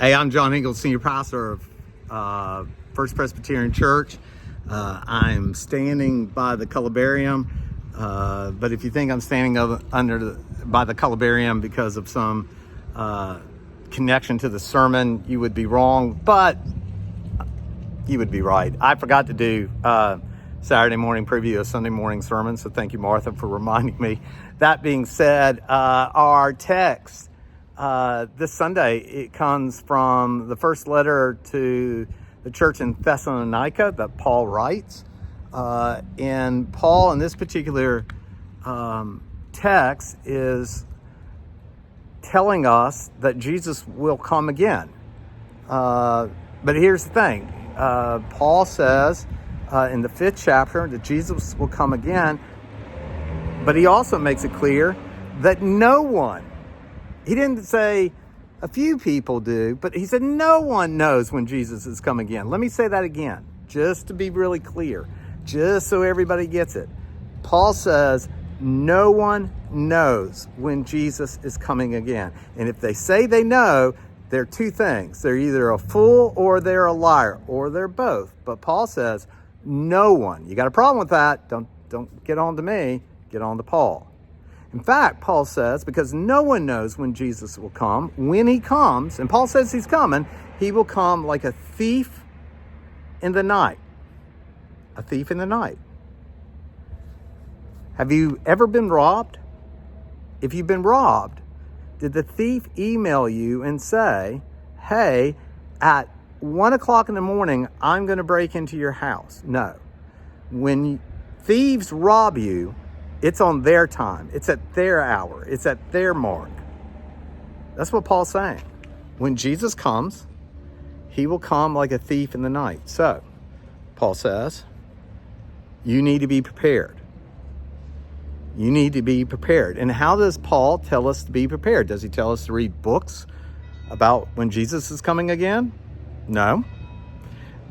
Hey, I'm John Hinkle, Senior Pastor of First Presbyterian Church. I'm standing by the columbarium, but if you think I'm standing by the columbarium because of some connection to the sermon, you would be wrong, but you would be right. I forgot to do Saturday morning preview of Sunday morning sermon, so thank you, Martha, for reminding me. That being said, our text this Sunday, it comes from the first letter to the church in Thessalonica that Paul writes. And Paul, in this particular text, is telling us that Jesus will come again. But here's the thing. Paul says in the 5th chapter that Jesus will come again, but he also makes it clear that no one, he didn't say a few people do, but he said no one knows when Jesus is coming again. Let me say that again, just to be really clear, just so everybody gets it. Paul says no one knows when Jesus is coming again. And if they say they know, they're two things. They're either a fool or they're a liar, or they're both. But Paul says no one. You got a problem with that? Don't get on to me, get on to Paul. In fact, Paul says, because no one knows when Jesus will come, when he comes, and Paul says he's coming, he will come like a thief in the night. A thief in the night. Have you ever been robbed? If you've been robbed, did the thief email you and say, hey, at 1 o'clock in the morning, I'm going to break into your house? No. When thieves rob you, it's on their time. It's at their hour. It's at their mark. That's what Paul's saying. When Jesus comes, he will come like a thief in the night. So, Paul says, you need to be prepared. You need to be prepared. And how does Paul tell us to be prepared? Does he tell us to read books about when Jesus is coming again? No.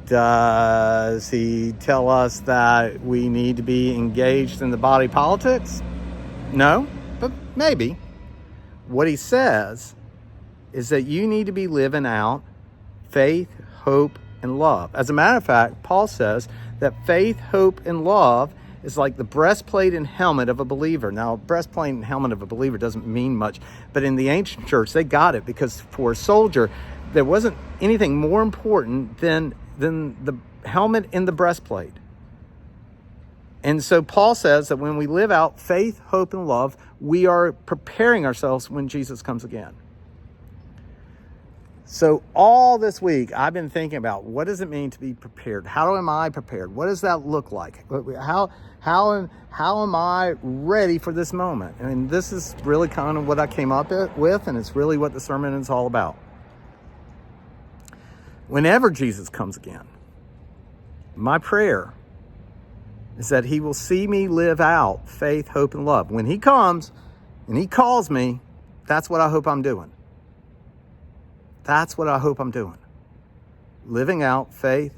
Does he tell us that we need to be engaged in the body politics? No, but maybe. What he says is that you need to be living out faith, hope, and love. As a matter of fact, Paul says that faith, hope, and love is like the breastplate and helmet of a believer. Now, breastplate and helmet of a believer doesn't mean much, but in the ancient church, they got it because for a soldier, there wasn't anything more important than the helmet and the breastplate. And so Paul says that when we live out faith, hope, and love, we are preparing ourselves when Jesus comes again. So all this week, I've been thinking about what does it mean to be prepared? How am I prepared? What does that look like? How am I ready for this moment? And this is really kind of what I came up with, and it's really what the sermon is all about. Whenever Jesus comes again, my prayer is that he will see me live out faith, hope, and love. When he comes and he calls me, that's what I hope I'm doing. That's what I hope I'm doing. Living out faith,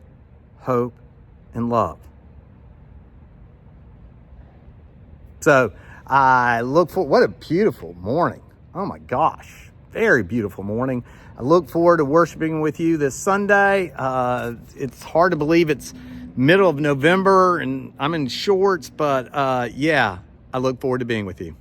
hope, and love. So I look for, what a beautiful morning. Oh my gosh, very beautiful morning. I look forward to worshiping with you this Sunday. It's hard to believe it's middle of November and I'm in shorts, but yeah, I look forward to being with you.